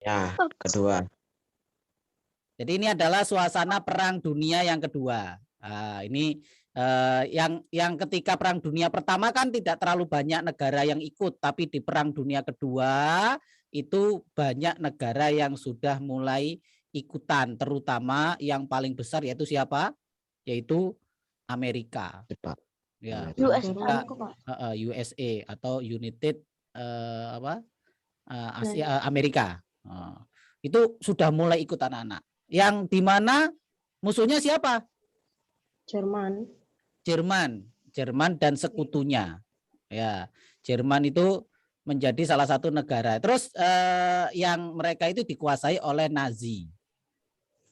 Ya, kedua. Jadi ini adalah suasana Perang Dunia yang kedua. Nah, ini yang ketika Perang Dunia pertama kan tidak terlalu banyak negara yang ikut, tapi di Perang Dunia kedua itu banyak negara yang sudah mulai ikutan, terutama yang paling besar yaitu siapa? Yaitu Amerika. Jepang. Ya, USA. USA atau United Asia Amerika. Itu sudah mulai ikut anak-anak. Yang dimana musuhnya siapa? Jerman. Jerman dan sekutunya. Ya, Jerman itu menjadi salah satu negara. Terus yang mereka itu dikuasai oleh Nazi.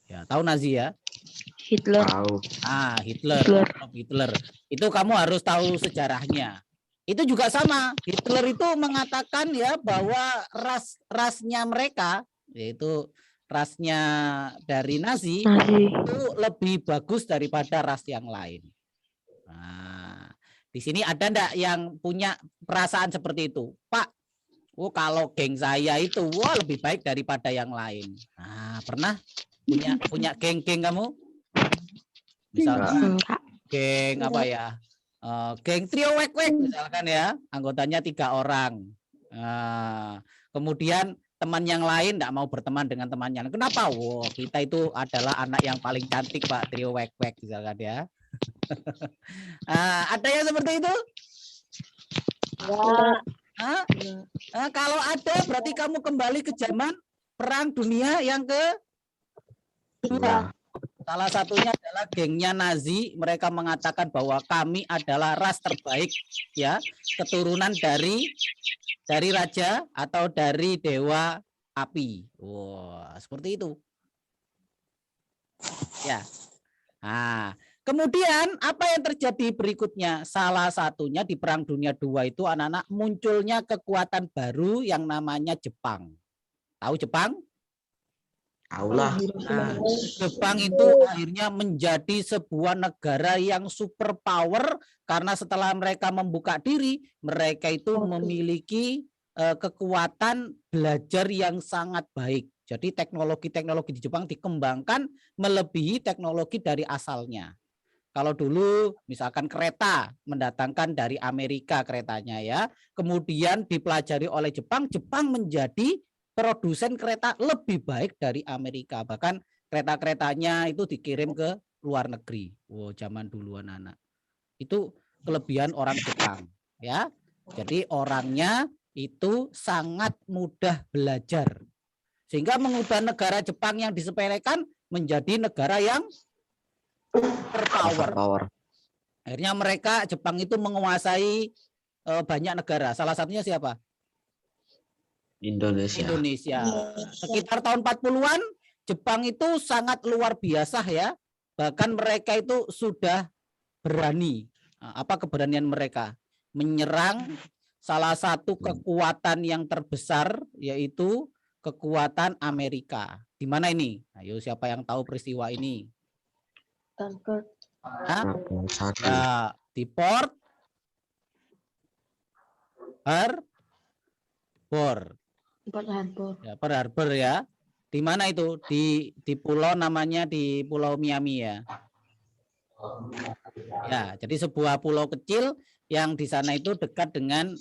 Ya, tahu Nazi ya? Hitler. Tahu. Hitler. Itu kamu harus tahu sejarahnya. Itu juga sama. Hitler itu mengatakan ya bahwa rasnya mereka, yaitu rasnya dari Nazi itu lebih bagus daripada ras yang lain. Nah, di sini ada enggak yang punya perasaan seperti itu? Pak, kalau geng saya itu lebih baik daripada yang lain. Nah, pernah punya geng-geng kamu? Misalnya geng apa ya? Geng trio wek-wek misalkan ya, anggotanya 3 orang. Kemudian teman yang lain tidak mau berteman dengan temannya. Kenapa? Kita itu adalah anak yang paling cantik, Pak, trio wek-wek misalkan ya. Ada yang seperti itu? Ya. Kalau ada berarti kamu kembali ke zaman Perang Dunia yang kedua. Salah satunya adalah gengnya Nazi. Mereka mengatakan bahwa kami adalah ras terbaik, ya, keturunan dari raja atau dari dewa api. Seperti itu. Ya. Nah, kemudian apa yang terjadi berikutnya? Salah satunya di Perang Dunia II itu anak-anak munculnya kekuatan baru yang namanya Jepang. Tahu Jepang? Taulah. Nah, Jepang itu akhirnya menjadi sebuah negara yang super power karena setelah mereka membuka diri, mereka itu memiliki kekuatan belajar yang sangat baik. Jadi teknologi-teknologi di Jepang dikembangkan melebihi teknologi dari asalnya. Kalau dulu misalkan kereta mendatangkan dari Amerika keretanya ya, kemudian dipelajari oleh Jepang, Jepang menjadi produsen kereta lebih baik dari Amerika. Bahkan kereta-keretanya itu dikirim ke luar negeri. Zaman dulu anak-anak. Itu kelebihan orang Jepang, ya. Jadi orangnya itu sangat mudah belajar. Sehingga mengubah negara Jepang yang disepelekan menjadi negara yang berpower. Akhirnya mereka Jepang itu menguasai banyak negara. Salah satunya siapa? Indonesia. Sekitar tahun 40-an Jepang itu sangat luar biasa ya. Bahkan mereka itu sudah berani. Apa keberanian mereka? Menyerang salah satu kekuatan yang terbesar yaitu kekuatan Amerika. Di mana ini? Ayo siapa yang tahu peristiwa ini? Dunkirk. Ya, di Port Harbor. Ya, Pearl Harbor ya. Di mana itu? Di pulau namanya di Pulau Miami ya. Ya, jadi sebuah pulau kecil yang di sana itu dekat dengan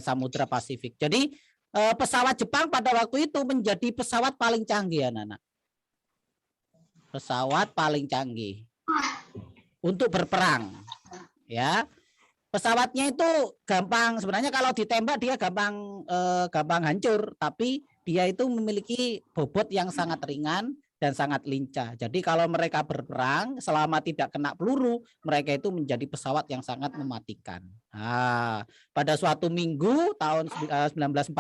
Samudra Pasifik. Jadi pesawat Jepang pada waktu itu menjadi pesawat paling canggih anak-anak. Pesawat paling canggih untuk berperang. Ya. Pesawatnya itu gampang, sebenarnya kalau ditembak dia gampang hancur, tapi dia itu memiliki bobot yang sangat ringan dan sangat lincah. Jadi kalau mereka berperang selama tidak kena peluru, mereka itu menjadi pesawat yang sangat mematikan. Nah, pada suatu minggu tahun 1942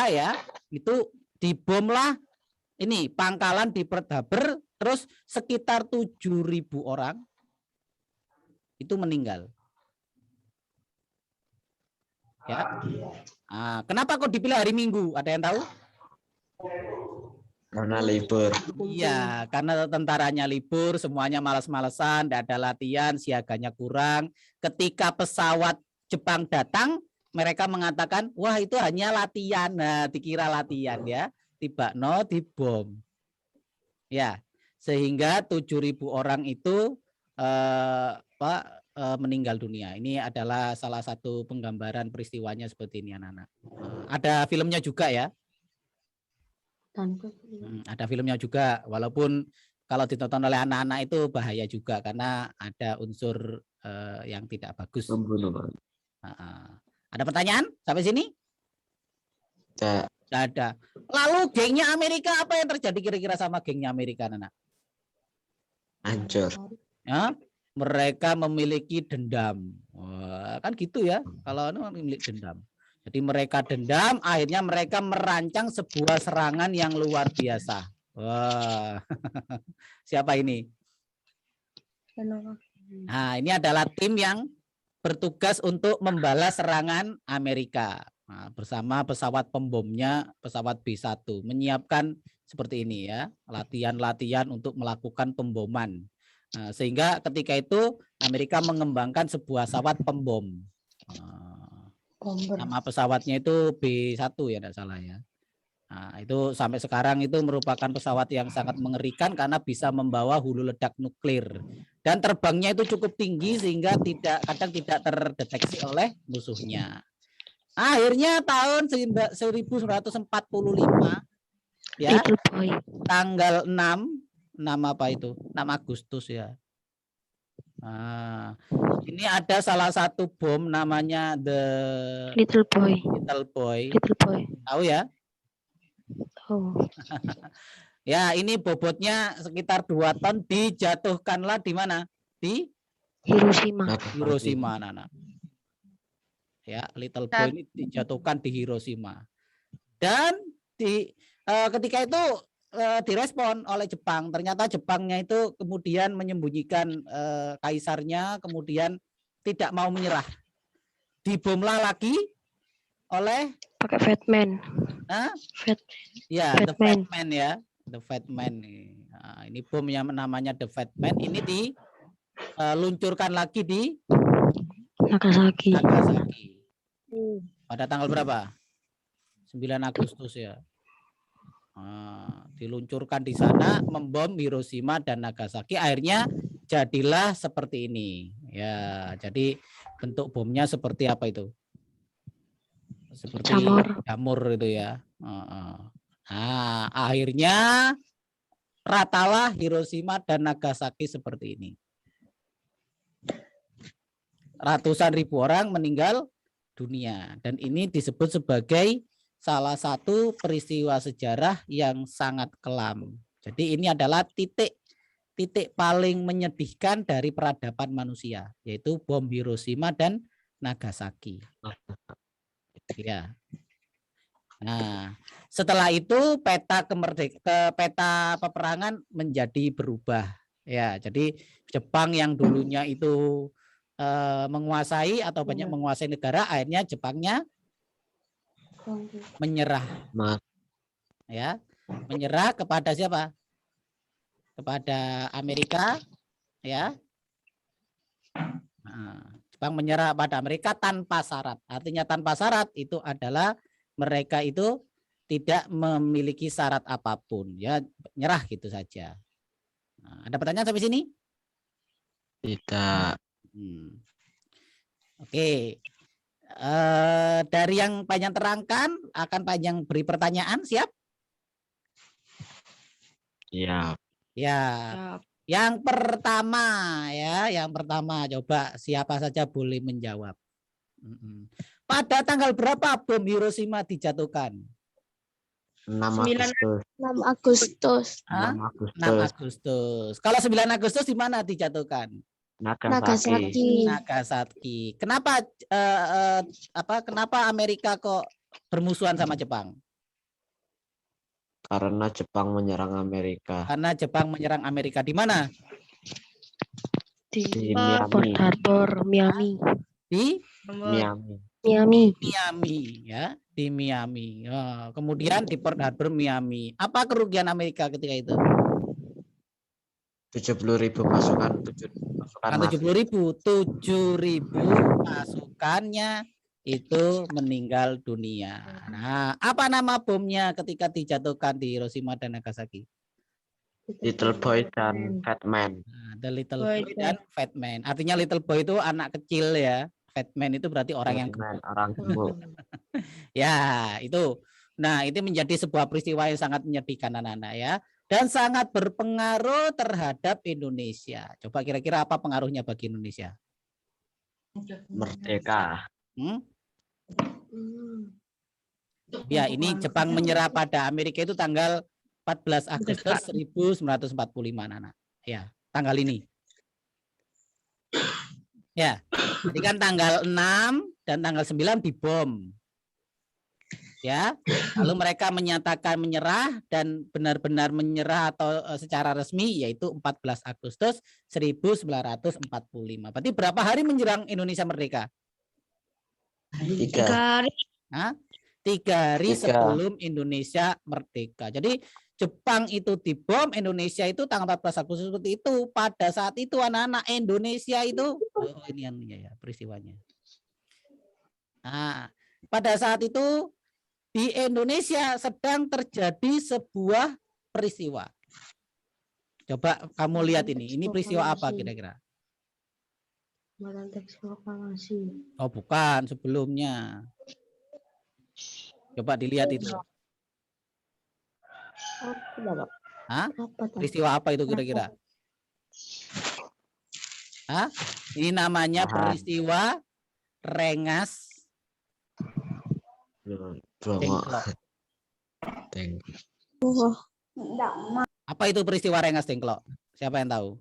ya, itu dibomlah ini pangkalan di Pearl Harbor, terus sekitar 7.000 orang itu meninggal. Ya. Kenapa kok dipilih hari Minggu? Ada yang tahu? Karena libur. Iya, karena tentaranya libur, semuanya malas-malesan, tidak ada latihan, siaganya kurang. Ketika pesawat Jepang datang, mereka mengatakan, wah itu hanya latihan. Nah, dikira latihan ya. tibakno dibom. Ya, sehingga 7.000 orang itu meninggal dunia. Ini adalah salah satu penggambaran peristiwanya seperti ini anak-anak. Ada filmnya juga ya. Dunkirk. Ada filmnya juga, walaupun kalau ditonton oleh anak-anak itu bahaya juga karena ada unsur yang tidak bagus. Pembunuhan. Ada pertanyaan sampai sini? Tidak. Tidak ada. Lalu gengnya Amerika, apa yang terjadi kira-kira sama gengnya Amerika, anak? Hancur. Ya, mereka memiliki dendam. Wah, kan gitu ya, kalau memiliki dendam. Jadi mereka dendam, akhirnya mereka merancang sebuah serangan yang luar biasa. Wah, siapa ini? Nah, ini adalah tim yang bertugas untuk membalas serangan Amerika. Nah, bersama pesawat pembomnya, pesawat B-1, menyiapkan seperti ini ya, latihan-latihan untuk melakukan pemboman. Nah, sehingga ketika itu Amerika mengembangkan sebuah pesawat pembom. Nama pesawatnya itu B-1 ya, tidak salah ya. Nah, itu sampai sekarang itu merupakan pesawat yang sangat mengerikan karena bisa membawa hulu ledak nuklir. Dan terbangnya itu cukup tinggi sehingga kadang tidak terdeteksi oleh musuhnya. Akhirnya tahun 1945 ya, tanggal 6 apa itu? 6 Agustus ya. Nah, ini ada salah satu bom namanya Little Boy. Tahu ya? Oh. Ya, ini bobotnya sekitar 2 ton, dijatuhkanlah di mana? Di Hiroshima, Nana. Ya, Little Boy ini dijatuhkan di Hiroshima. Dan ketika itu direspon oleh Jepang. Ternyata Jepangnya itu kemudian menyembunyikan kaisarnya, kemudian tidak mau menyerah. Dibomlah lagi oleh pakai Fatman. Ya, The Fatman ya, The Fatman. Nah, ini bom yang namanya The Fatman ini diluncurkan lagi di Nagasaki. Pada tanggal berapa? 9 Agustus ya. Diluncurkan di sana, membom Hiroshima dan Nagasaki. Akhirnya jadilah seperti ini. Ya, jadi bentuk bomnya seperti apa itu? Seperti jamur itu ya. Nah, akhirnya ratalah Hiroshima dan Nagasaki seperti ini. Ratusan ribu orang meninggal dunia, dan ini disebut sebagai salah satu peristiwa sejarah yang sangat kelam. Jadi ini adalah titik paling menyedihkan dari peradaban manusia, yaitu bom Hiroshima dan Nagasaki. Ya. Nah, setelah itu peta peperangan menjadi berubah. Ya, jadi Jepang yang dulunya itu menguasai atau banyak menguasai negara, akhirnya Jepangnya menyerah. Ya, menyerah kepada siapa? Kepada Amerika, ya. Nah, Jepang menyerah pada Amerika tanpa syarat. Artinya tanpa syarat itu adalah mereka itu tidak memiliki syarat apapun, ya, nyerah gitu saja. Nah, ada pertanyaan sampai sini? Tidak. Oke. Dari yang panjang terangkan akan panjang beri pertanyaan, siap? Siap. Ya. Yang pertama coba siapa saja boleh menjawab. Pada tanggal berapa bom Hiroshima dijatuhkan? 6 Agustus. 6 Agustus. 6 Agustus. Kalau 9 Agustus di mana dijatuhkan? Nagasaki. Kenapa kenapa Amerika kok bermusuhan sama Jepang? Karena Jepang menyerang Amerika. Karena Jepang menyerang Amerika di mana? Di Port Harbor, Miami. Di Miami ya, di Miami. Kemudian di Port Harbor, Miami. Apa kerugian Amerika ketika itu? 70.000 pasukan. 70.000 pasukannya itu meninggal dunia. Nah, apa nama bomnya ketika dijatuhkan di Hiroshima dan Nagasaki? Little Boy dan Fat Man. Nah, The Little Boy dan Fat Man. Artinya Little Boy itu anak kecil ya. Fat Man itu berarti orang yang Man, orang gemuk. ya, itu. Nah, itu menjadi sebuah peristiwa yang sangat menyedihkan anak-anak ya. Dan sangat berpengaruh terhadap Indonesia. Coba kira-kira apa pengaruhnya bagi Indonesia? Merdeka. Ya, ini Jepang menyerah pada Amerika itu tanggal 14 Agustus 1945 anak-anak. Ya, tanggal ini. Ya, jadi kan tanggal 6 dan tanggal 9 dibom. Ya, lalu mereka menyatakan menyerah dan benar-benar menyerah atau secara resmi yaitu 14 Agustus 1945. Berarti berapa hari menjelang Indonesia merdeka? 3. 3 hari sebelum Indonesia merdeka. Jadi Jepang itu dibom, Indonesia itu tanggal 14 Agustus seperti itu. Pada saat itu anak-anak Indonesia itu, ini ya peristiwanya. Nah, pada saat itu di Indonesia sedang terjadi sebuah peristiwa. Coba kamu lihat ini peristiwa apa kira-kira? Oh bukan, sebelumnya. Coba dilihat itu. Peristiwa apa itu kira-kira? Ini namanya peristiwa Rengas Dengklok. Apa itu peristiwa Rengas Dengklok? Siapa yang tahu?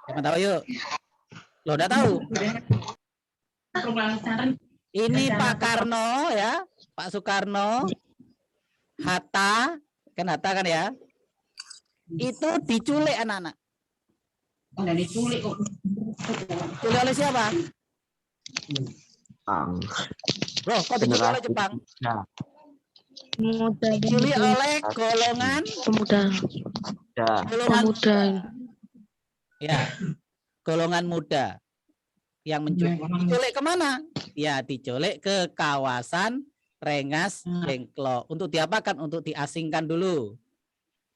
Siapa tahu yuk? Lo udah tahu? Ini Pak Karno ya, Pak Soekarno, Hatta kan ya? Itu diculik anak-anak. Diculik oleh siapa? Loh, kok diculik oleh Jepang? Diculik oleh golongan pemuda. Ya, golongan muda yang menculik. Diculik kemana? Ya, diculik ke kawasan Rengas Dengklok. Untuk diapakan? Untuk diasingkan dulu.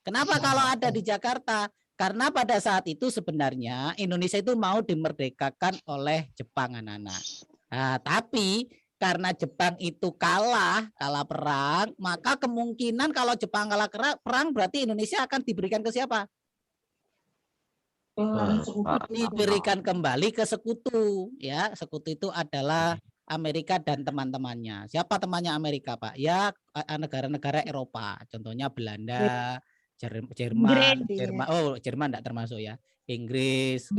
Kenapa kalau ada di Jakarta? Karena pada saat itu sebenarnya Indonesia itu mau dimerdekakan oleh Jepang anak-anak. Nah, tapi karena Jepang itu kalah perang, maka kemungkinan kalau Jepang kalah perang berarti Indonesia akan diberikan ke siapa? Diberikan kembali ke sekutu, ya. Sekutu itu adalah Amerika dan teman-temannya. Siapa temannya Amerika, Pak? Ya, negara-negara Eropa, contohnya Belanda, Jerman. Oh, Jerman tidak termasuk ya. Inggris,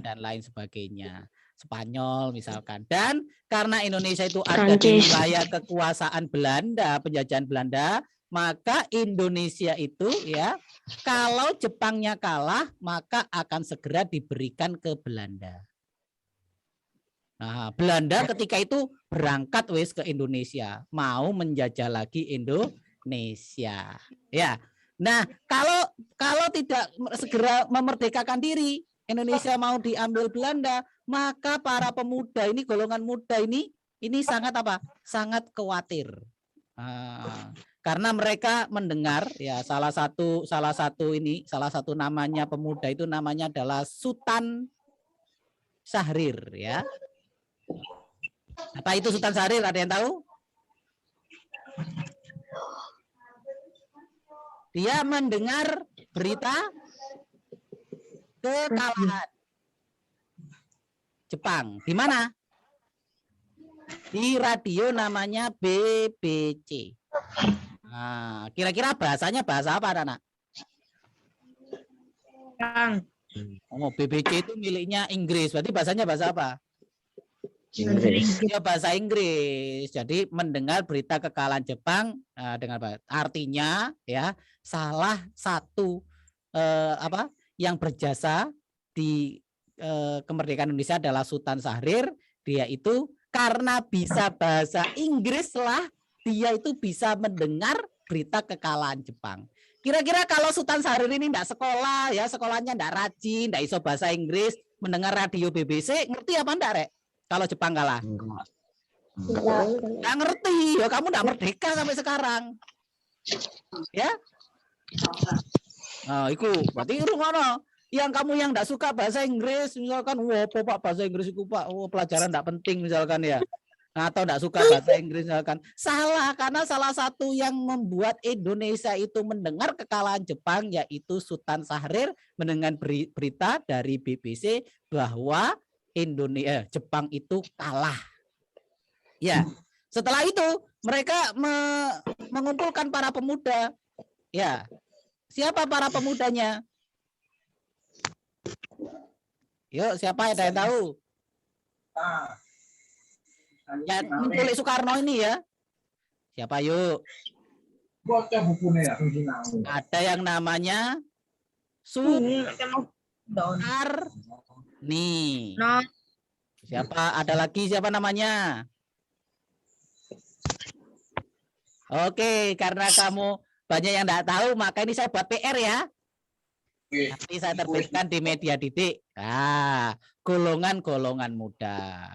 dan lain sebagainya. Spanyol misalkan. Dan karena Indonesia itu ada di wilayah kekuasaan Belanda, penjajahan Belanda, maka Indonesia itu ya, kalau Jepangnya kalah, maka akan segera diberikan ke Belanda. Nah, Belanda ketika itu berangkat ke Indonesia, mau menjajah lagi Indonesia. Ya. Nah, kalau tidak segera memerdekakan diri, Indonesia mau diambil Belanda, maka para pemuda ini, golongan muda ini sangat sangat khawatir. Karena mereka mendengar ya salah satu namanya pemuda itu namanya adalah Sultan Syahrir ya. Apa itu Sultan Syahrir? Ada yang tahu? Dia mendengar berita kekalahan Jepang. Di mana? Di radio namanya BBC. Nah, kira-kira bahasanya bahasa apa, anak? Oh, BBC itu miliknya Inggris. Berarti bahasanya bahasa apa? Inggris. Ya, bahasa Inggris. Jadi mendengar berita kekalahan Jepang dengan artinya ya salah satu yang berjasa di kemerdekaan Indonesia adalah Sultan Syahrir. Dia itu karena bisa bahasa Inggris lah dia itu bisa mendengar berita kekalahan Jepang. Kira-kira kalau Sultan Syahrir ini enggak sekolah ya, sekolahnya enggak rajin, enggak iso bahasa Inggris, mendengar radio BBC, ngerti apa enggak, Rek? Kalau Jepang kalah? Enggak. Enggak ngerti. Ya kamu enggak merdeka sampai sekarang. Ya? Nah, itu berarti rumah yang kamu yang enggak suka bahasa Inggris, misalkan, wah, Pak bahasa Inggris itu Pak, oh, pelajaran enggak penting misalkan ya. Atau enggak suka bahasa Inggris misalkan. Salah, karena salah satu yang membuat Indonesia itu mendengar kekalahan Jepang yaitu Sultan Syahrir mendengar berita dari BBC bahwa Jepang itu kalah. Ya. Setelah itu mereka mengumpulkan para pemuda. Ya. Siapa para pemudanya? Yuk, siapa yang tahu? Yang menculik Soekarno ini ya. Siapa yuk? Ada yang namanya Soekarni. Siapa? Ada lagi siapa namanya? Oke, karena kamu banyak yang enggak tahu, maka ini saya buat PR ya. Nanti saya terbitkan di Media Didik. Nah, golongan-golongan muda.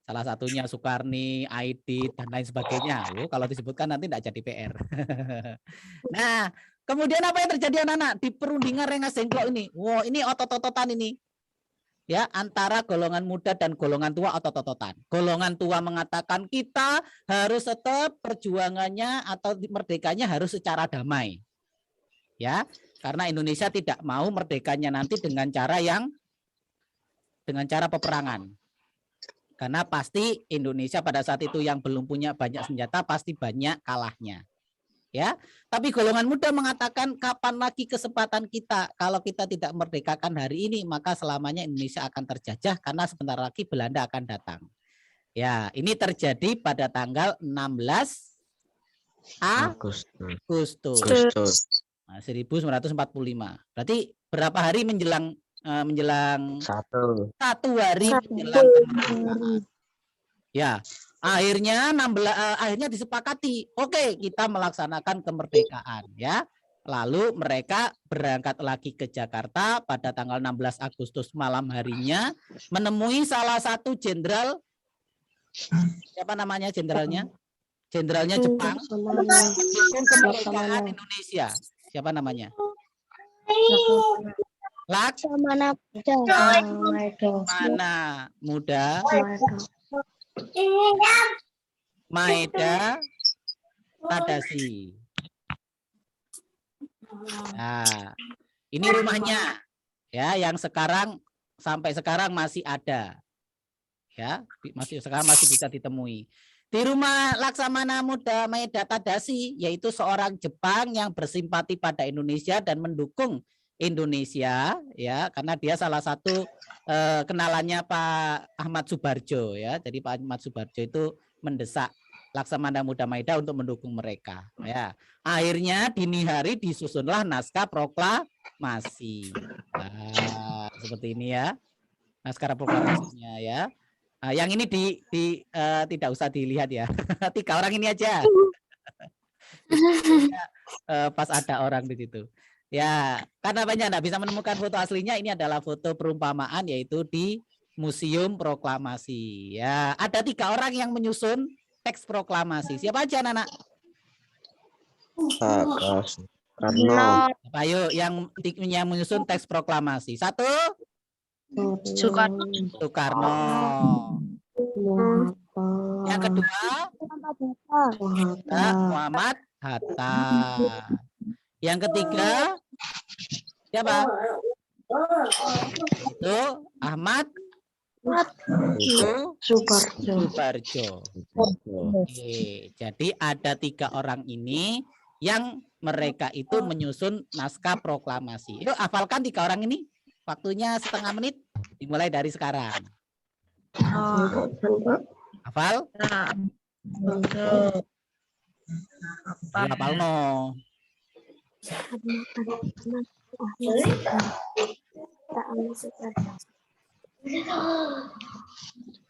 Salah satunya Soekarni, Aidit, dan lain sebagainya. Kalau disebutkan nanti tidak jadi PR. Nah, kemudian apa yang terjadi anak-anak di perundingan Rengas Dengklok ini? Wow, ini otot-ototan ini. Ya, antara golongan muda dan golongan tua otot-ototan. Golongan tua mengatakan kita harus tetap perjuangannya atau merdekanya harus secara damai. Ya, karena Indonesia tidak mau merdekanya nanti dengan cara peperangan. Karena pasti Indonesia pada saat itu yang belum punya banyak senjata pasti banyak kalahnya. Ya, tapi golongan muda mengatakan kapan lagi kesempatan kita kalau kita tidak merdekakan hari ini maka selamanya Indonesia akan terjajah karena sebentar lagi Belanda akan datang. Ya, ini terjadi pada tanggal 16 Agustus. 1945. Berarti berapa hari menjelang satu hari menjelang kemerdekaan. Ya, akhirnya disepakati, oke, kita melaksanakan kemerdekaan ya. Lalu mereka berangkat lagi ke Jakarta pada tanggal 16 Agustus malam harinya menemui salah satu jenderal, siapa namanya jenderalnya? Jenderalnya Jepang mendukung kemerdekaan Indonesia. Siapa namanya? Laksamana Muda Maeda Tadashi. Nah, ini rumahnya ya yang sekarang sampai sekarang masih ada. Ya, sekarang masih bisa ditemui. Di rumah Laksamana Muda Maeda Tadashi yaitu seorang Jepang yang bersimpati pada Indonesia dan mendukung Indonesia ya karena dia salah satu kenalannya Pak Ahmad Subarjo ya. Jadi Pak Ahmad Subarjo itu mendesak Laksamana Muda Maeda untuk mendukung mereka ya. Akhirnya dini hari disusunlah naskah proklamasi. Nah, seperti ini ya. Naskah proklamasinya ya. Nah, yang ini tidak usah dilihat ya. 3 orang ini aja. Pas ada orang di situ. Ya, karena banyak tidak bisa menemukan foto aslinya, ini adalah foto perumpamaan yaitu di Museum Proklamasi. Ya, ada 3 orang yang menyusun teks proklamasi. Siapa aja, anak-anak? Karena Ayo yang menyusun teks proklamasi. 1 Soekarno. Yang kedua Muhammad Hatta. Yang ketiga siapa? Itu Ahmad Subarjo. Oke, jadi ada 3 orang ini yang mereka itu menyusun naskah proklamasi. Itu hafalkan 3 orang ini. Waktunya setengah menit. Dimulai dari sekarang. Hafal? Hafal no.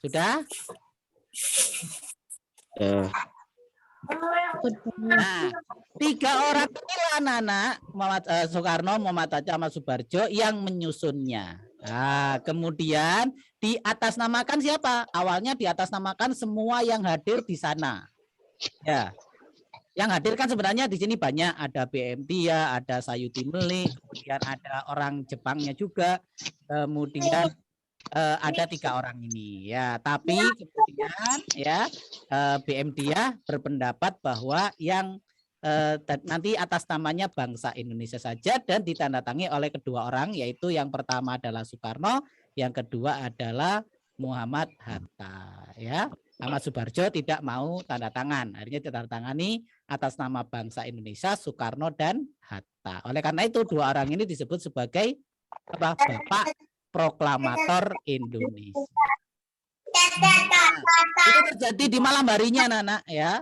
Sudah? Nah, 3 orang inilah anak-anak Soekarno, Muhammad Hatta, sama Subarjo yang menyusunnya. Nah, kemudian di atas namakan siapa? Awalnya di atas namakan semua yang hadir di sana. Ya. Yang hadir kan sebenarnya di sini banyak, ada BM Tia, ada Sayuti Melik, kemudian ada orang Jepangnya juga, kemudian ada 3 orang ini ya. Tapi kemudian ya BM Tia berpendapat bahwa yang nanti atas namanya bangsa Indonesia saja dan ditandatangani oleh kedua orang, yaitu yang pertama adalah Soekarno, yang kedua adalah Muhammad Hatta ya. Ahmad Subarjo tidak mau tanda tangan, akhirnya ditandatangani atas nama bangsa Indonesia Soekarno dan Hatta. Oleh karena itu 2 orang ini disebut sebagai apa? Bapak Proklamator Indonesia. Nah, itu terjadi di malam harinya anak-anak ya.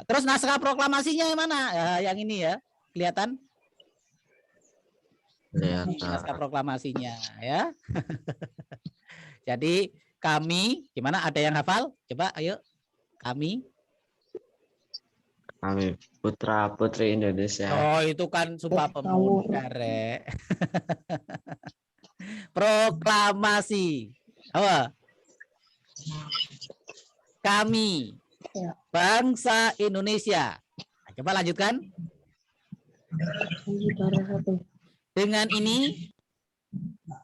Terus naskah proklamasinya yang mana? Yang ini ya, kelihatan? Naskah proklamasinya ya. Jadi kami, gimana? Ada yang hafal? Coba ayo. Kami putra putri Indonesia. Oh, itu kan Sumpah Pemuda, Rek. Proklamasi. Apa? Kami bangsa Indonesia. Nah, coba lanjutkan. Dengan ini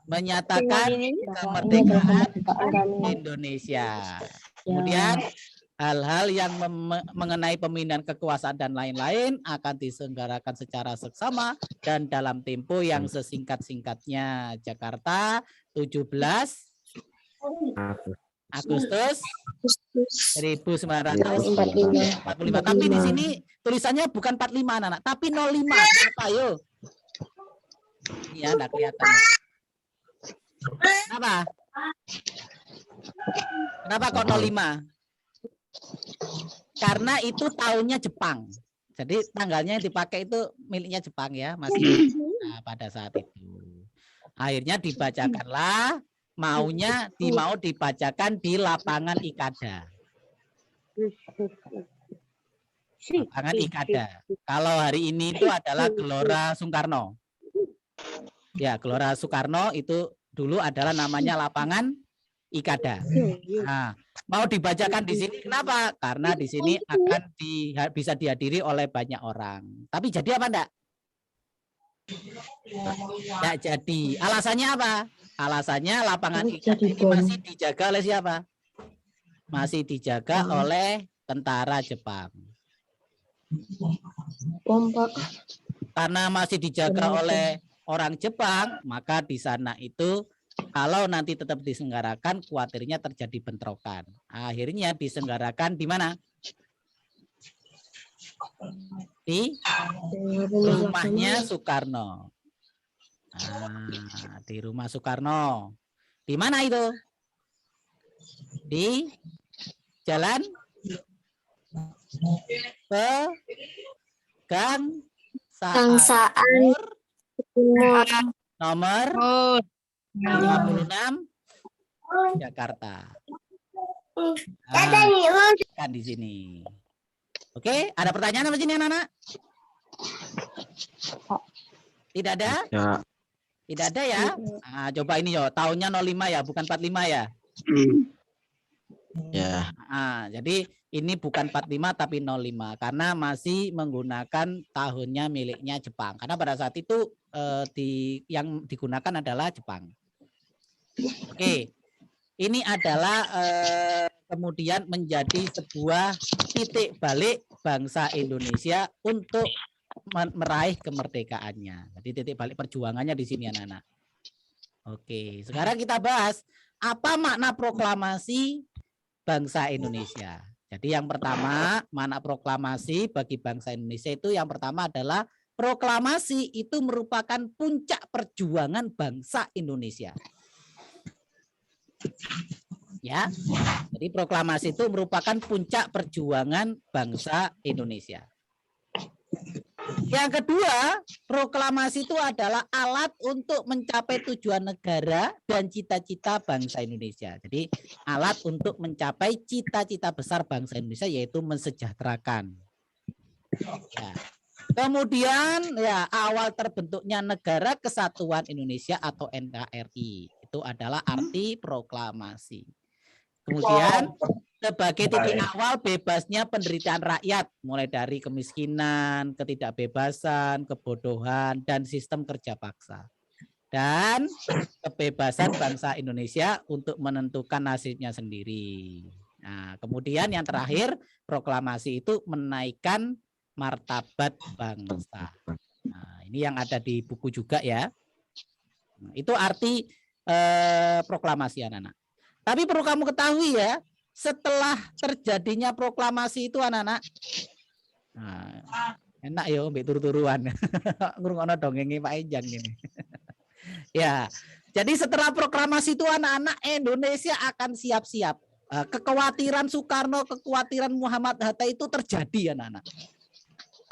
menyatakan kemerdekaan Indonesia. Kemudian hal-hal yang mengenai pemindahan kekuasaan dan lain-lain akan diselenggarakan secara seksama dan dalam tempo yang sesingkat-singkatnya. Jakarta 17 Agustus 1945. Tapi di sini tulisannya bukan 45 anak, tapi 05. Kenapa yuk? Iya, enggak kelihatan. Kenapa? Kenapa kok 05? Karena itu tahunnya Jepang. Jadi tanggalnya yang dipakai itu miliknya Jepang ya, masih pada saat itu. Akhirnya dibacakanlah, mau dibacakan di lapangan Ikada. Lapangan Ikada. Kalau hari ini itu adalah Gelora Soekarno. Ya, Gelora Soekarno itu dulu adalah namanya lapangan Ikada. Nah, mau dibacakan di sini kenapa? Karena di sini akan bisa dihadiri oleh banyak orang. Tapi jadi apa enggak? Enggak jadi. Alasannya apa? Alasannya lapangan Ikada ini masih dijaga oleh siapa? Masih dijaga oleh tentara Jepang. Karena masih dijaga oleh orang Jepang, maka di sana itu kalau nanti tetap diselenggarakan, khawatirnya terjadi bentrokan. Akhirnya diselenggarakan di mana? Di rumahnya Soekarno. Nah, di rumah Soekarno. Di mana itu? Di Jalan Pegangsaan nomor 56 Jakarta. Kan di sini. Oke, ada pertanyaan apa sini anak-anak? Tidak ada? Ya. Tidak ada ya? Nah, coba ini yo, tahunnya 05 ya, bukan 45 ya. Ya. Nah, jadi ini bukan 45 tapi 05 karena masih menggunakan tahunnya miliknya Jepang. Karena pada saat itu yang digunakan adalah Jepang. Oke. Ini adalah kemudian menjadi sebuah titik balik bangsa Indonesia untuk meraih kemerdekaannya. Jadi titik balik perjuangannya di sini anak-anak. Oke, sekarang kita bahas apa makna proklamasi bangsa Indonesia. Jadi yang pertama, makna proklamasi bagi bangsa Indonesia itu yang pertama adalah proklamasi itu merupakan puncak perjuangan bangsa Indonesia. Ya. Jadi proklamasi itu merupakan puncak perjuangan bangsa Indonesia. Yang kedua, proklamasi itu adalah alat untuk mencapai tujuan negara dan cita-cita bangsa Indonesia. Jadi alat untuk mencapai cita-cita besar bangsa Indonesia yaitu mensejahterakan. Ya. Kemudian ya awal terbentuknya Negara Kesatuan Indonesia atau NKRI. Itu adalah arti proklamasi. Kemudian sebagai titik awal bebasnya penderitaan rakyat, mulai dari kemiskinan, ketidakbebasan, kebodohan, dan sistem kerja paksa. Dan kebebasan bangsa Indonesia untuk menentukan nasibnya sendiri. Nah, kemudian yang terakhir, proklamasi itu menaikkan martabat bangsa. Nah, ini yang ada di buku juga ya. Nah, itu arti proklamasi anak-anak. Tapi perlu kamu ketahui ya, setelah terjadinya proklamasi itu anak-anak, nah, enak ya mbak turu-turuan, ngurungono dongengnya Pak Ejang ini. Ya, jadi setelah proklamasi itu anak-anak Indonesia akan siap-siap. Kekhawatiran Soekarno, kekhawatiran Muhammad Hatta itu terjadi anak-anak.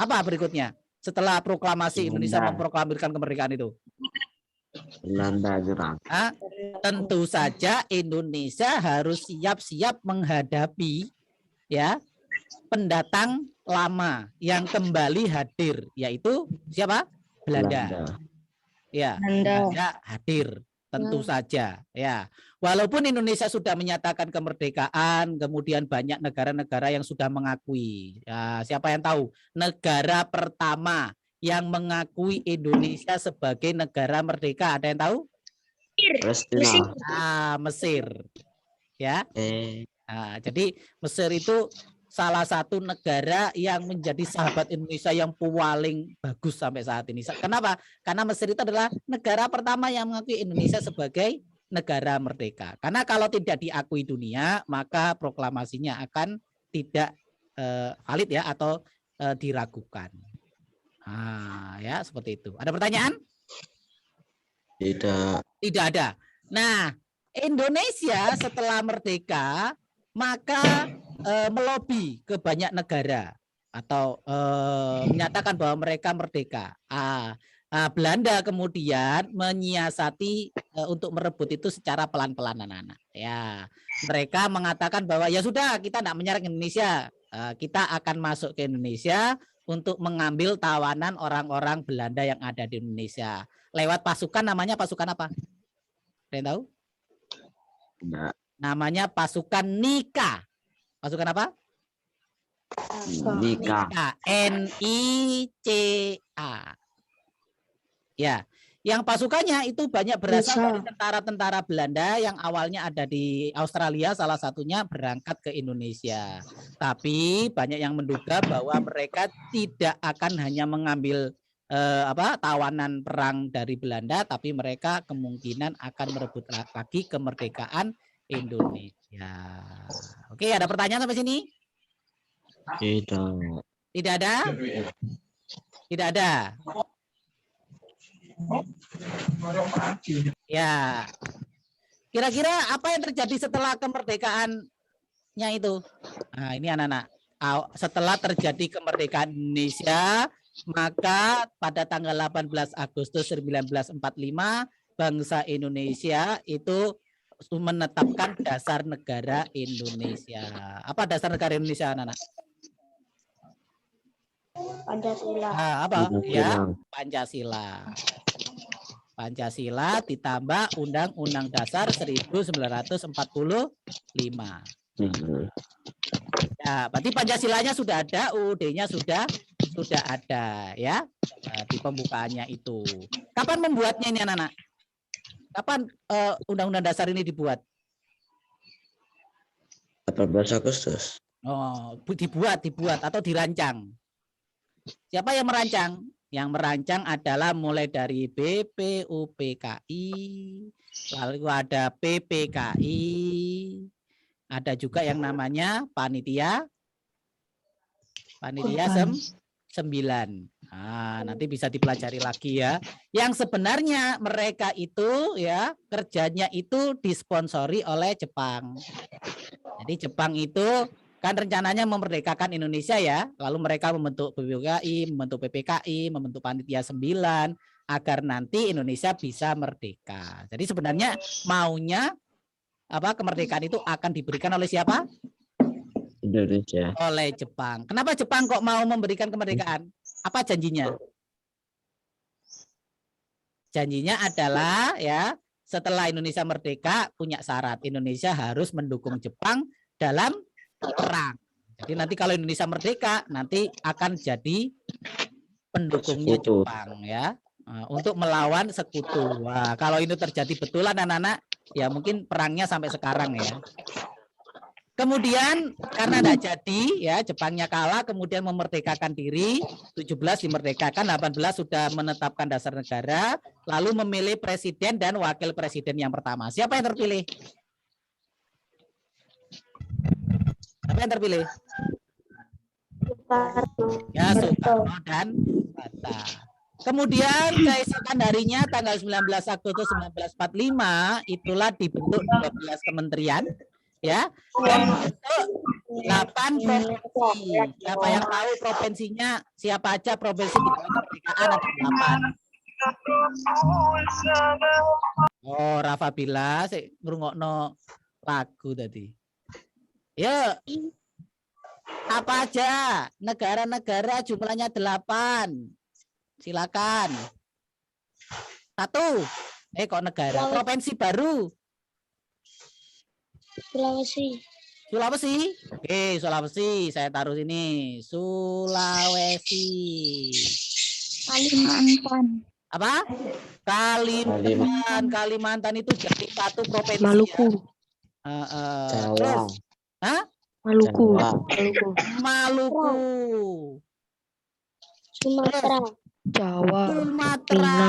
Apa berikutnya? Setelah proklamasi Indonesia memproklamirkan kemerdekaan itu. Belanda nyerang. Tentu saja Indonesia harus siap-siap menghadapi ya pendatang lama yang kembali hadir, yaitu siapa? Belanda. Ya, Belanda hadir tentu saja ya. Walaupun Indonesia sudah menyatakan kemerdekaan, kemudian banyak negara-negara yang sudah mengakui. Ya, siapa yang tahu? Negara pertama yang mengakui Indonesia sebagai negara merdeka, ada yang tahu? Mesir. Mesir. Ya. Nah, jadi Mesir itu salah satu negara yang menjadi sahabat Indonesia yang paling bagus sampai saat ini. Kenapa? Karena Mesir itu adalah negara pertama yang mengakui Indonesia sebagai negara merdeka. Karena kalau tidak diakui dunia, maka proklamasinya akan tidak valid ya atau diragukan. Ya seperti itu. Ada pertanyaan? Tidak. Tidak ada. Nah, Indonesia setelah merdeka maka melobi ke banyak negara atau menyatakan bahwa mereka merdeka. Belanda kemudian menyiasati untuk merebut itu secara pelan-pelan anak-anak. Ya, mereka mengatakan bahwa ya sudah kita tidak menyerang Indonesia, kita akan masuk ke Indonesia untuk mengambil tawanan orang-orang Belanda yang ada di Indonesia. Lewat pasukan, namanya pasukan apa? Ada yang tahu? Tidak. Namanya pasukan Nika. Pasukan apa? Nika. N-I-C-A. Ya, yang pasukannya itu banyak berasal dari tentara-tentara Belanda yang awalnya ada di Australia, salah satunya berangkat ke Indonesia. Tapi banyak yang menduga bahwa mereka tidak akan hanya mengambil tawanan perang dari Belanda, tapi mereka kemungkinan akan merebut lagi kemerdekaan Indonesia. Oke, ada pertanyaan sampai sini? Tidak. Tidak ada? Tidak ada. Ya. Kira-kira apa yang terjadi setelah kemerdekaannya itu? Nah, ini anak-anak. Setelah terjadi kemerdekaan Indonesia, maka pada tanggal 18 Agustus 1945 bangsa Indonesia itu menetapkan dasar negara Indonesia. Apa dasar negara Indonesia, anak-anak? Pancasila. Apa? Ya, Pancasila. Pancasila ditambah Undang-Undang Dasar 1945. Ya, berarti Pancasilanya sudah ada, UUD-nya sudah ada ya di pembukaannya itu. Kapan membuatnya ini anak-anak? Kapan Undang-Undang Dasar ini dibuat? 18 Agustus. Oh, dibuat atau dirancang. Siapa yang merancang? Yang merancang adalah mulai dari BPUPKI, lalu ada PPKI, ada juga yang namanya panitia 9. Nanti bisa dipelajari lagi ya. Yang sebenarnya mereka itu ya kerjanya itu disponsori oleh Jepang. Jadi Jepang itu Kan rencananya memerdekakan Indonesia ya, lalu mereka membentuk BPKI, membentuk PPKI, membentuk Panitia 9 agar nanti Indonesia bisa merdeka. Jadi sebenarnya maunya kemerdekaan itu akan diberikan oleh siapa? Indonesia. Oleh Jepang. Kenapa Jepang kok mau memberikan kemerdekaan? Apa janjinya? Janjinya adalah ya setelah Indonesia merdeka punya syarat, Indonesia harus mendukung Jepang dalam perang. Jadi nanti kalau Indonesia merdeka nanti akan jadi pendukungnya Sekutu. Jepang ya untuk melawan sekutu. Wah, kalau itu terjadi betulan anak-anak ya mungkin perangnya sampai sekarang ya. Kemudian karena tidak jadi ya Jepangnya kalah, kemudian memerdekakan diri, 17 dimerdekakan, 18 sudah menetapkan dasar negara, lalu memilih presiden dan wakil presiden yang pertama. Siapa yang terpilih? Siapa yang terpilih? Ya, Soekarno dan Hatta. Kemudian keesokan harinya tanggal 19 Agustus 1945 itulah dibentuk 12 kementerian ya. Dan bentuk 8 provinsi. Siapa yang tahu provinsinya? Siapa aja provinsi di dalam kemerdekaan ada 8. Oh, Rafa Bila sik ngrungokno lagu tadi. Ya. Apa aja? Negara-negara jumlahnya 8. Silakan. 1. Kok negara? Provinsi baru. Sulawesi. Sulawesi. Oke, Sulawesi. Saya taruh sini. Sulawesi. Kalimantan. Apa? Kalimantan. Kalimantan itu jadi 1 provinsi. Maluku. Ya. Terus? Hah? Maluku. Maluku. Sumatera. Jawa. Sumatera.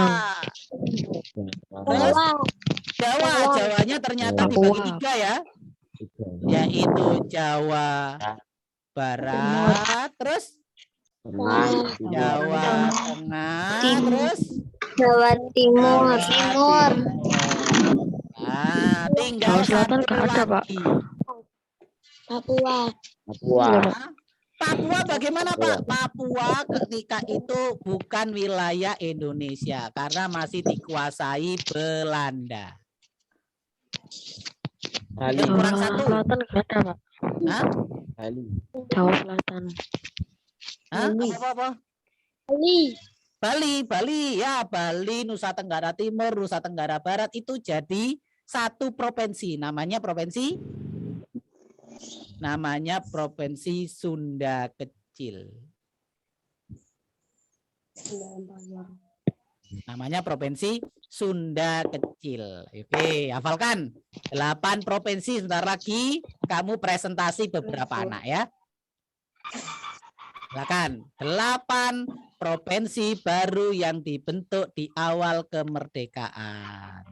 Jawa. Jawanya ternyata dibagi 3 ya. Yaitu Jawa Barat, terus Jawa Tengah, terus Jawa Timur. Nah, tinggal Jawa Selatan 1 nggak ada, Pak. lagi. Papua. Papua bagaimana Pak? Papua ketika itu bukan wilayah Indonesia karena masih dikuasai Belanda. Bali. Yang kurang 1. Selatan nggak ada, Pak. Hah? Bali. Jawa Selatan. Hah? Apa? Bali ya, Bali, Nusa Tenggara Timur, Nusa Tenggara Barat itu jadi 1 provinsi. Namanya provinsi Sunda Kecil. Namanya provinsi Sunda Kecil. Oke, hafalkan. 8 provinsi. Sebentar lagi kamu presentasi beberapa anak ya. Silakan. 8 provinsi baru yang dibentuk di awal kemerdekaan.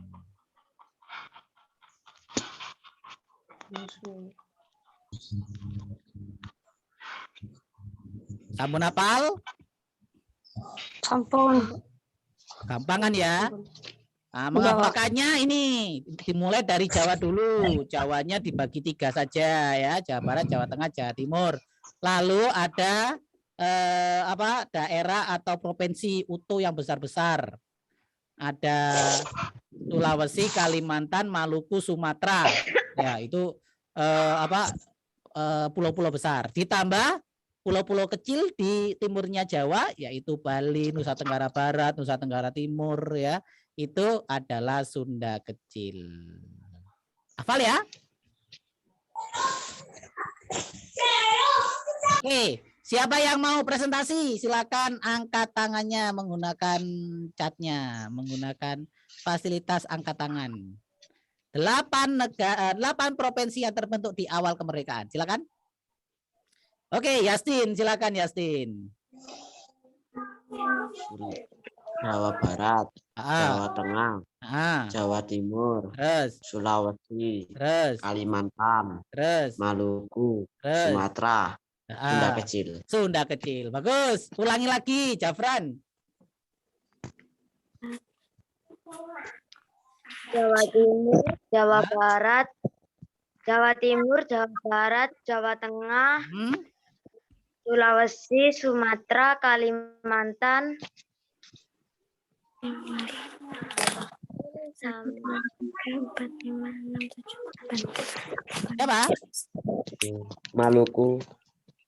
Sampun hafal? Sampun. Gampangan ya. Nah, menghafalkannya ini dimulai dari Jawa dulu. Jawanya dibagi 3 saja ya. Jawa Barat, Jawa Tengah, Jawa Timur. Lalu ada daerah atau provinsi utuh yang besar-besar. Ada Sulawesi, Kalimantan, Maluku, Sumatera. Ya, itu pulau-pulau besar. Ditambah pulau-pulau kecil di timurnya Jawa, yaitu Bali, Nusa Tenggara Barat, Nusa Tenggara Timur, ya, itu adalah Sunda Kecil. Hafal ya? Oke, siapa yang mau presentasi? Silakan angkat tangannya menggunakan chatnya, menggunakan fasilitas angkat tangan. 8 provinsi yang terbentuk di awal kemerdekaan. Silakan. Oke, Yastin, silakan Yastin. Jawa Barat, Jawa Tengah, Jawa Timur, terus Sulawesi, terus Kalimantan, terus Maluku, terus Sumatera, Sunda Kecil. Sunda Kecil. Bagus. Ulangi lagi, Jafran. Jawa Timur, Jawa Barat, Jawa Timur, Jawa Barat, Jawa Tengah, Hmm? Sulawesi, Sumatera, Kalimantan. Siapa? Maluku.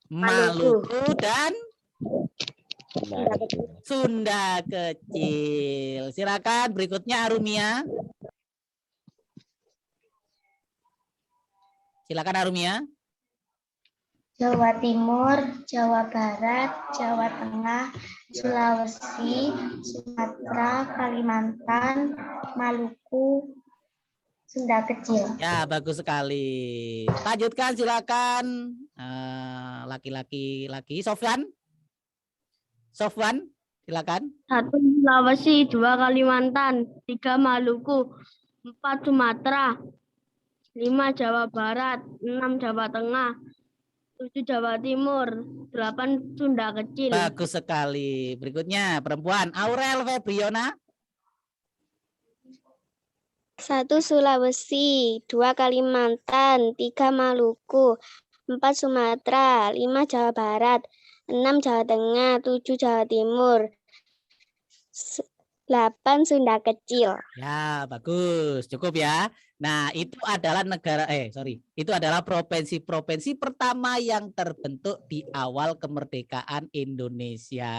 Maluku dan Sunda Kecil. Sunda Kecil. Silakan berikutnya Arumia. Silakan Arumia. Jawa Timur, Jawa Barat, Jawa Tengah, Sulawesi, Sumatera, Kalimantan, Maluku, Sunda Kecil. Ya, bagus sekali. Lanjutkan silakan. Laki-laki laki Sofwan. Sofwan, silakan. 1 Sulawesi, 2 Kalimantan, 3 Maluku, 4 Sumatera, 5 Jawa Barat, 6 Jawa Tengah, 7 Jawa Timur, 8 Sunda Kecil. Bagus sekali. Berikutnya perempuan Aurel Febriona. 1 Sulawesi, 2 Kalimantan, 3 Maluku, 4 Sumatera, 5 Jawa Barat, 6 Jawa Tengah, 7 Jawa Timur, 8 Sunda Kecil. Ya, bagus. Cukup ya. Nah, itu adalah itu adalah provinsi-provinsi pertama yang terbentuk di awal kemerdekaan Indonesia.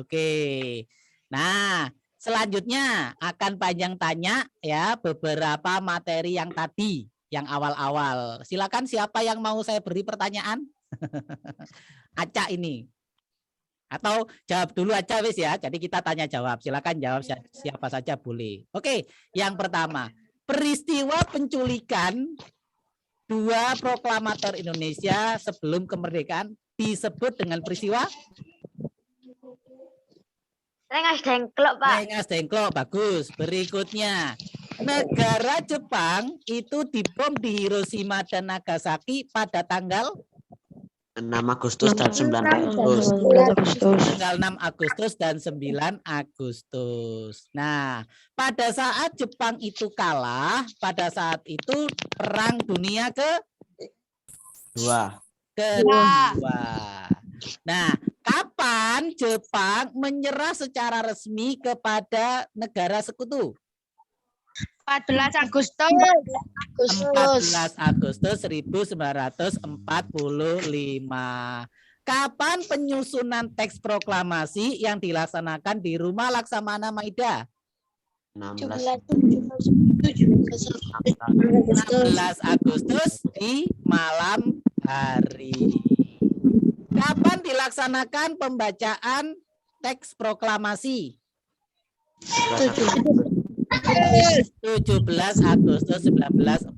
Oke. Nah, selanjutnya akan panjang tanya ya beberapa materi yang tadi, yang awal-awal. Silakan siapa yang mau saya beri pertanyaan? Acak ini. Atau jawab dulu aja wis ya. Jadi kita tanya jawab. Silakan jawab siapa saja boleh. Oke, yang pertama, peristiwa penculikan 2 proklamator Indonesia sebelum kemerdekaan disebut dengan peristiwa Rengas Dengklok, Pak. Rengas Dengklok. Bagus. Berikutnya, negara Jepang itu dibom di Hiroshima dan Nagasaki pada tanggal 6 Agustus dan 9 Agustus. tanggal 6 Agustus dan 9 Agustus. Nah, pada saat Jepang itu kalah, pada saat itu Perang Dunia Kedua. Nah, kapan Jepang menyerah secara resmi kepada negara sekutu? 14 Agustus. 14 Agustus 1945. Kapan penyusunan teks proklamasi yang dilaksanakan di Rumah Laksamana Maida? 16 Agustus di malam hari. Kapan dilaksanakan pembacaan teks proklamasi? 17 Agustus 1945.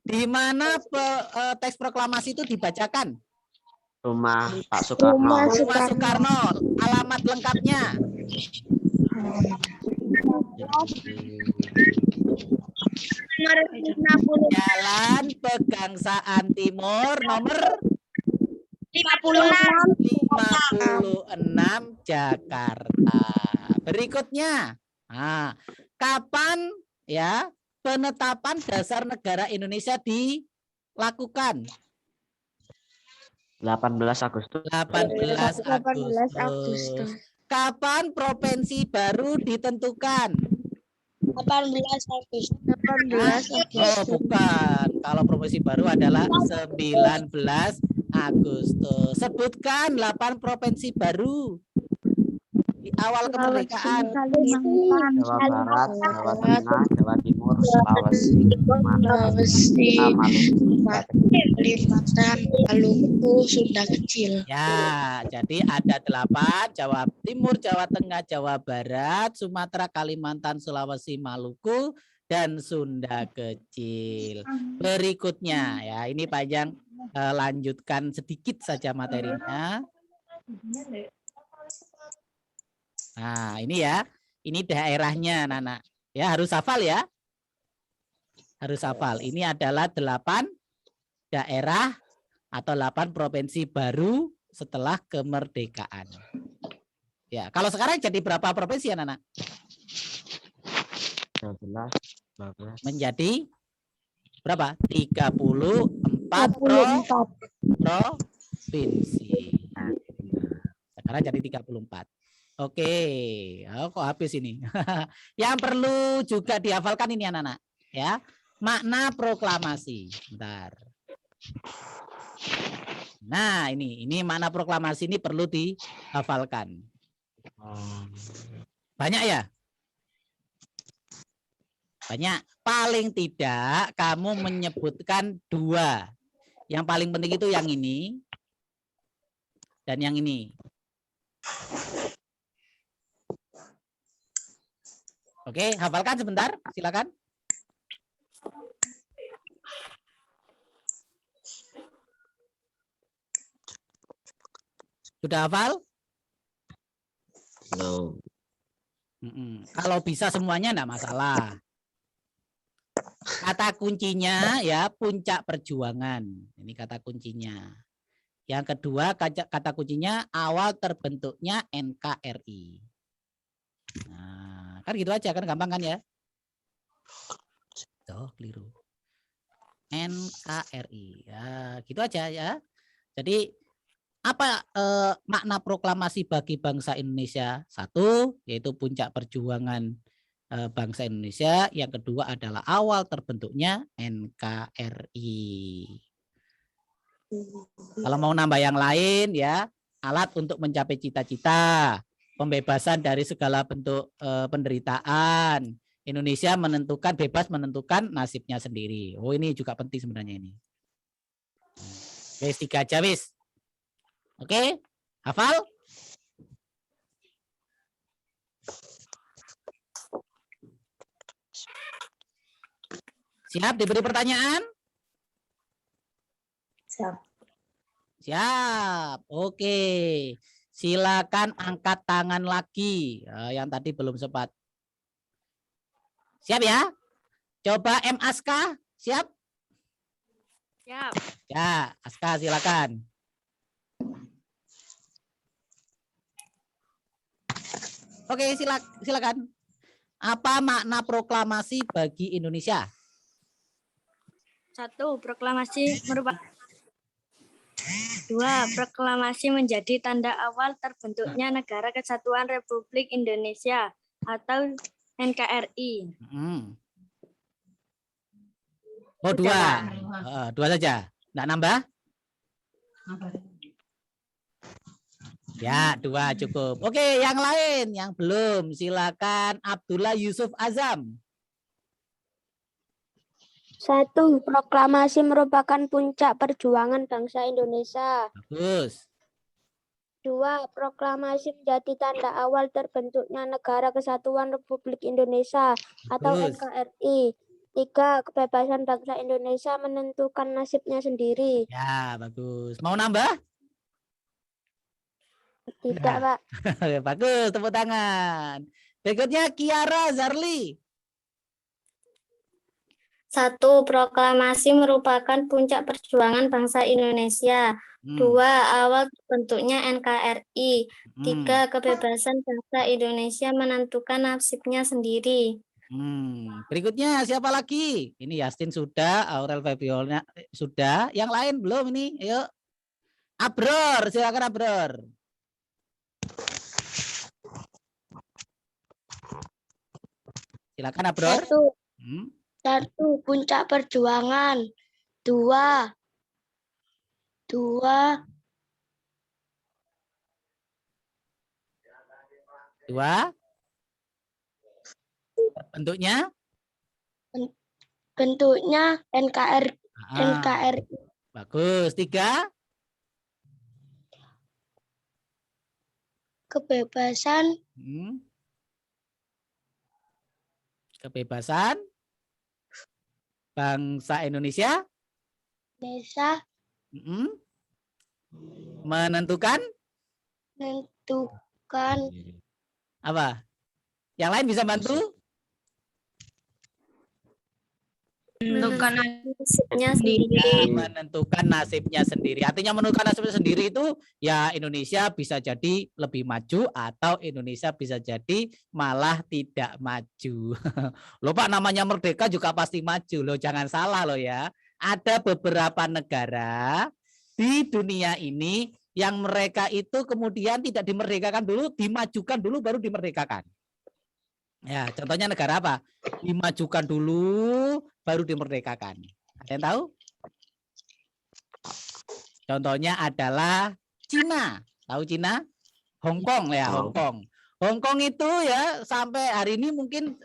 Di mana teks proklamasi itu dibacakan? Rumah Pak Soekarno. Rumah Soekarno. Alamat lengkapnya? Jalan Pegangsaan Timur nomor 56 Jakarta. Berikutnya, kapan ya penetapan dasar negara Indonesia dilakukan? 18 Agustus. 18 Agustus. Kapan provinsi baru ditentukan? 18 Agustus. Oh, bukan. Kalau provinsi baru adalah 19 Agustus. Sebutkan 8 provinsi baru di awal kemerdekaan. Jawa Barat, Jawa Tengah, Jawa Timur, Sulawesi, Kalimantan, Maluku, Sunda Kecil. Ya, jadi ada 8, Jawa Timur, Jawa Tengah, Jawa Barat, Sumatera, Kalimantan, Sulawesi, Maluku, dan Sunda Kecil. Berikutnya, ya ini panjang, lanjutkan sedikit saja materinya. Nah, ini ya, ini daerahnya, Nana. Ya, harus hafal ya. Harus hafal. Ini adalah 8 daerah atau 8 provinsi baru setelah kemerdekaan. Ya, kalau sekarang jadi berapa provinsi ya, Nana? 12. Menjadi berapa? 34 provinsi. Sekarang jadi 34. Oke, oh, kok habis ini. Yang perlu juga dihafalkan ini anak-anak, ya. Makna proklamasi. Bentar. Nah, ini makna proklamasi ini perlu dihafalkan. Banyak ya? Banyak. Paling tidak kamu menyebutkan 2. Yang paling penting itu yang ini dan yang ini. Oke, hafalkan sebentar, silakan. Sudah hafal? No. Kalau bisa semuanya enggak masalah. Kata kuncinya ya puncak perjuangan. Ini kata kuncinya. Yang kedua kata kuncinya awal terbentuknya NKRI. Nah, kan gitu aja kan gampang kan ya? Tuh, keliru. NKRI. Ya, gitu aja ya. Jadi apa makna proklamasi bagi bangsa Indonesia? 1, yaitu puncak perjuangan bangsa Indonesia. Yang kedua adalah awal terbentuknya NKRI. Kalau mau nambah yang lain ya, alat untuk mencapai cita-cita, pembebasan dari segala bentuk penderitaan. Indonesia bebas menentukan nasibnya sendiri. Oh, ini juga penting sebenarnya ini. Wis 3 aja wis. Oke, hafal? Siap diberi pertanyaan? Siap. Siap. Oke. Silakan angkat tangan lagi. Yang tadi belum sempat. Siap ya? Coba M Aska, siap? Siap. Ya, Aska silakan. Oke, silakan. Apa makna proklamasi bagi Indonesia? 1. Proklamasi merupakan 2. Proklamasi menjadi tanda awal terbentuknya Negara Kesatuan Republik Indonesia atau NKRI. Oh, 2. 2 saja. Nggak nambah? Ya, 2 cukup. Oke, yang lain yang belum silakan Abdullah Yusuf Azam. 1. Proklamasi merupakan puncak perjuangan bangsa Indonesia. Bagus. 2. Proklamasi menjadi tanda awal terbentuknya Negara Kesatuan Republik Indonesia atau Bagus. NKRI. 3. Kebebasan bangsa Indonesia menentukan nasibnya sendiri. Ya, bagus. Mau nambah? Tidak, Nah. Pak. Bagus, tepuk tangan. Berikutnya Kiara Zarli. 1. Proklamasi merupakan puncak perjuangan bangsa Indonesia. 2. Awal terbentuknya NKRI. 3. Kebebasan bangsa Indonesia menentukan nasibnya sendiri. Berikutnya siapa lagi? Ini Yastin sudah, Aurel Febiola sudah. Yang lain belum ini? Ayo. Abror, silakan Abror. Silakan Abror. 1. Puncak perjuangan. 2. Bentuknya NKRI. Bagus. 3. Kebebasan. Kebebasan bangsa Indonesia. Menentukan apa? Yang lain bisa bantu? Menentukan nasibnya Ya, sendiri. menentukan nasibnya sendiri. Artinya menentukan nasibnya sendiri itu ya Indonesia bisa jadi lebih maju atau Indonesia bisa jadi malah tidak maju. Loh Pak, namanya merdeka juga pasti maju loh, jangan salah loh ya. Ada beberapa negara di dunia ini yang mereka itu kemudian tidak dimerdekakan dulu, dimajukan dulu baru dimerdekakan. Ya, contohnya negara apa? Dimajukan dulu baru dimerdekakan. Ada yang tahu? Contohnya adalah Cina. Tahu Cina? Hong Kong ya, Hong Kong. Hong Kong itu ya sampai hari ini mungkin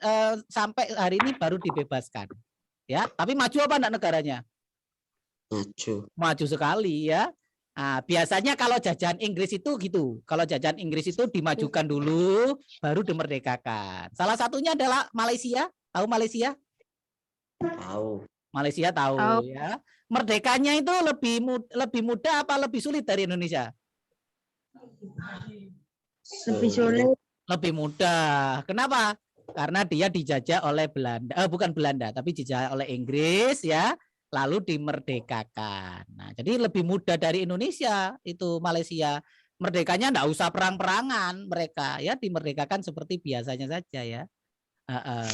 sampai hari ini baru dibebaskan. Ya, tapi maju apa enggak negaranya? Maju. Maju sekali ya. Nah, biasanya kalau jajahan Inggris itu gitu. Kalau jajahan Inggris itu dimajukan dulu baru dimerdekakan. Salah satunya adalah Malaysia. Tahu Malaysia? Tahu. Malaysia tahu ya. Merdekanya itu lebih mudah apa lebih sulit dari Indonesia? lebih sulit. Lebih mudah. Kenapa? Karena dia dijajah oleh Belanda, bukan Belanda, tapi dijajah oleh Inggris ya, lalu dimerdekakan. Nah, jadi lebih mudah dari Indonesia itu Malaysia. Merdekanya enggak usah perang-perangan mereka ya, dimerdekakan seperti biasanya saja ya.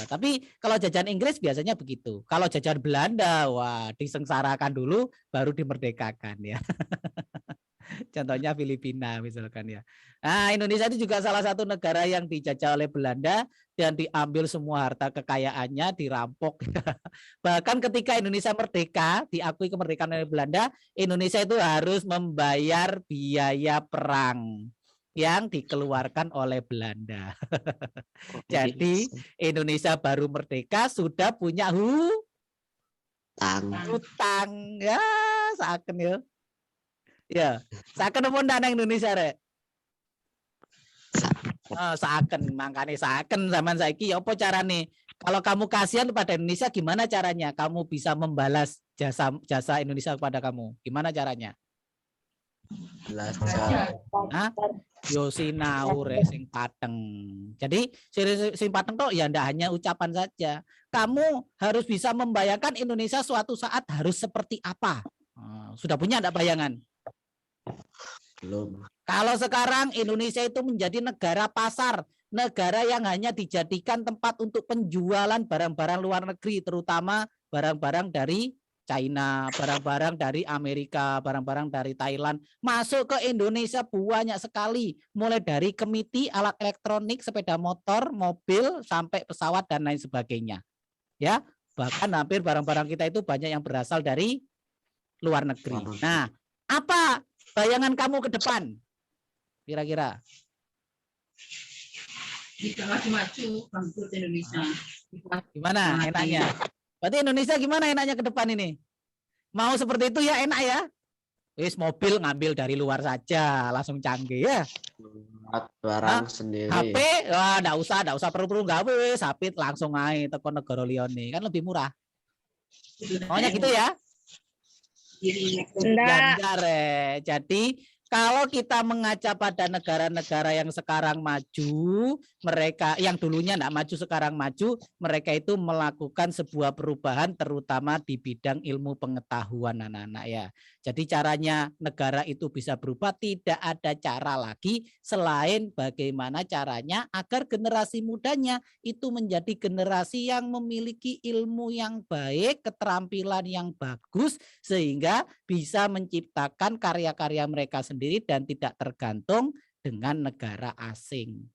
Tapi kalau jajahan Inggris biasanya begitu. Kalau jajahan Belanda, wah disengsarakan dulu baru dimerdekakan ya. Contohnya Filipina misalkan ya. Nah, Indonesia itu juga salah satu negara yang dijajah oleh Belanda dan diambil semua harta kekayaannya, dirampok. Bahkan ketika Indonesia merdeka, diakui kemerdekaan oleh Belanda, Indonesia itu harus membayar biaya perang yang dikeluarkan oleh Belanda. Jadi Indonesia baru merdeka sudah punya hutang ya, seakan ya. Ya, seakan apa ndak nang Indonesia rek? Seakan, makanya seakan zaman saiki ya apa carane? Kalau kamu kasihan pada Indonesia gimana caranya? Kamu bisa membalas jasa Indonesia kepada kamu. Gimana caranya? Belajar. Yo sinau sing pateng. Jadi sing pateng kok ya ndak hanya ucapan saja. Kamu harus bisa membayangkan Indonesia suatu saat harus seperti apa. Sudah punya ndak bayangan? Belum. Kalau sekarang Indonesia itu menjadi negara pasar, negara yang hanya dijadikan tempat untuk penjualan barang-barang luar negeri, terutama barang-barang dari China, barang-barang dari Amerika, barang-barang dari Thailand, masuk ke Indonesia banyak sekali, mulai dari kemiti, alat elektronik, sepeda motor, mobil, sampai pesawat dan lain sebagainya. Ya, bahkan hampir barang-barang kita itu banyak yang berasal dari luar negeri. Nah, apa bayangan kamu ke depan? Kira-kira? Bisa maju-maju bangkrut Indonesia. Gimana enaknya? Berarti Indonesia gimana enaknya ke depan ini? Mau seperti itu ya enak ya? Wis mobil ngambil dari luar saja, langsung canggih ya. Barang sendiri. HP, wah enggak usah perlu gawe wis, HP langsung ae teko negara liyane, kan lebih murah. Maunya gitu ya? Enggak. Jadi kalau kita mengaca pada negara-negara yang sekarang maju, mereka yang dulunya enggak maju sekarang maju, mereka itu melakukan sebuah perubahan terutama di bidang ilmu pengetahuan anak-anak ya. Jadi caranya negara itu bisa berubah, tidak ada cara lagi selain bagaimana caranya agar generasi mudanya itu menjadi generasi yang memiliki ilmu yang baik, keterampilan yang bagus, sehingga bisa menciptakan karya-karya mereka sendiri dan tidak tergantung dengan negara asing.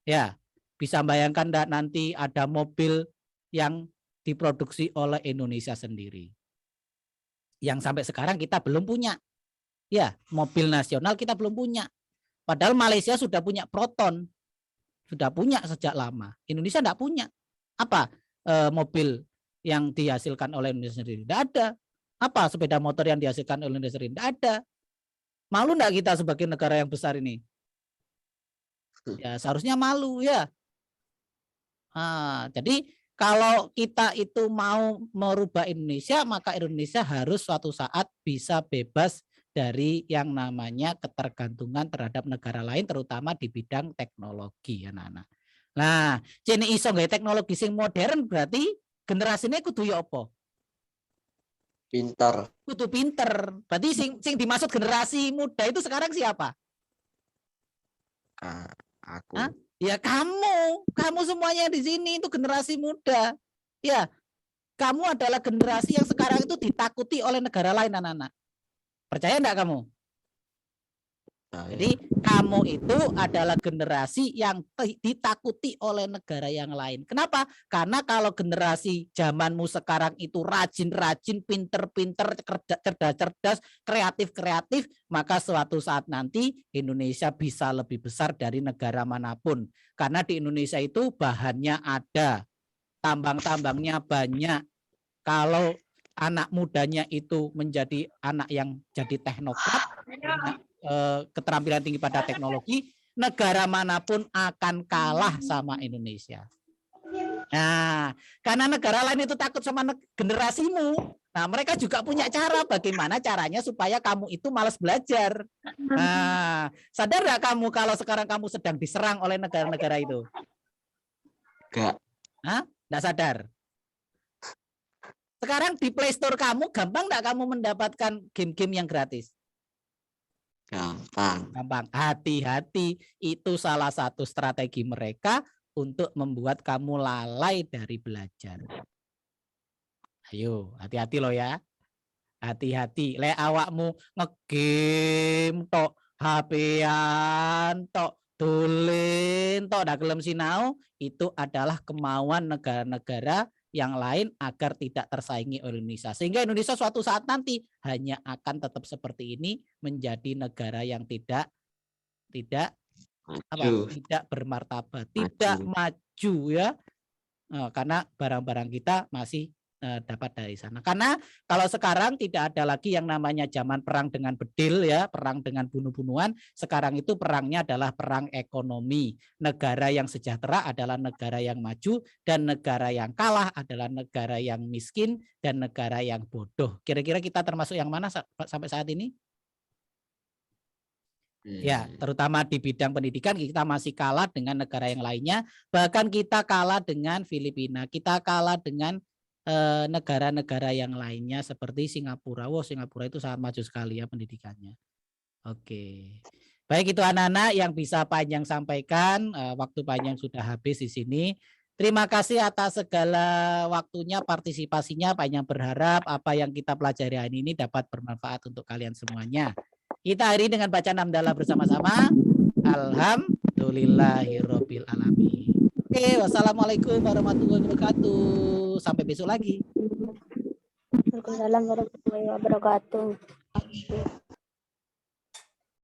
Ya, bisa bayangkan enggak nanti ada mobil yang diproduksi oleh Indonesia sendiri. Yang sampai sekarang kita belum punya. Ya, mobil nasional kita belum punya. Padahal Malaysia sudah punya Proton. Sudah punya sejak lama. Indonesia enggak punya. Apa mobil yang dihasilkan oleh Indonesia sendiri? Enggak ada. Apa sepeda motor yang dihasilkan oleh Indonesia sendiri? Enggak ada. Malu enggak kita sebagai negara yang besar ini? Ya, seharusnya malu ya. Jadi kalau kita itu mau merubah Indonesia, maka Indonesia harus suatu saat bisa bebas dari yang namanya ketergantungan terhadap negara lain, terutama di bidang teknologi, anak-anak. Nah, jadi iso nggak teknologi sing modern berarti generasinya kudu ya apa? Pinter. Kudu pinter. Berarti sing dimaksud generasi muda itu sekarang siapa? Aku. Hah? Ya kamu semuanya di sini itu generasi muda. Ya, kamu adalah generasi yang sekarang itu ditakuti oleh negara lain, anak-anak. Percaya enggak kamu? Jadi kamu itu adalah generasi yang ditakuti oleh negara yang lain. Kenapa? Karena kalau generasi zamanmu sekarang itu rajin-rajin, pinter-pinter, cerdas-cerdas, kreatif-kreatif, maka suatu saat nanti Indonesia bisa lebih besar dari negara manapun. Karena di Indonesia itu bahannya ada, tambang-tambangnya banyak. Kalau anak mudanya itu menjadi anak yang jadi teknokrat, keterampilan tinggi pada teknologi, negara manapun akan kalah sama Indonesia. Nah, karena negara lain itu takut sama generasimu. Nah, mereka juga punya cara bagaimana caranya supaya kamu itu malas belajar. Nah, sadar nggak kamu kalau sekarang kamu sedang diserang oleh negara-negara itu? Enggak. Hah? Nggak sadar? Sekarang di Play Store kamu gampang nggak kamu mendapatkan game-game yang gratis? Gampang. Hati-hati, itu salah satu strategi mereka untuk membuat kamu lalai dari belajar. Ayo, hati-hati loh ya. Hati-hati. Le awakmu ngegame tok, HP-an tok, dolen tok, ndak gelem sinau, itu adalah kemauan negara-negara yang lain agar tidak tersaingi oleh Indonesia. Sehingga Indonesia suatu saat nanti hanya akan tetap seperti ini, menjadi negara yang tidak bermartabat, tidak maju ya. Karena barang-barang kita masih dapat dari sana. Karena kalau sekarang tidak ada lagi yang namanya zaman perang dengan bedil ya, perang dengan bunuh-bunuhan. Sekarang itu perangnya adalah perang ekonomi. Negara yang sejahtera adalah negara yang maju, dan negara yang kalah adalah negara yang miskin dan negara yang bodoh. Kira-kira kita termasuk yang mana sampai saat ini? Ya, terutama di bidang pendidikan kita masih kalah dengan negara yang lainnya. Bahkan kita kalah dengan Filipina, kita kalah dengan negara-negara yang lainnya seperti Singapura. Wow, Singapura itu sangat maju sekali ya pendidikannya. Oke. Baik, itu anak-anak yang bisa Panjang sampaikan. Waktu Panjang sudah habis di sini. Terima kasih atas segala waktunya, partisipasinya. Panjang berharap apa yang kita pelajari hari ini dapat bermanfaat untuk kalian semuanya. Kita akhiri dengan bacaan hamdalah bersama-sama. Alhamdulillahirabbil alamin. Oke, wassalamualaikum warahmatullahi wabarakatuh. Sampai besok lagi. Waalaikumsalam warahmatullahi wabarakatuh.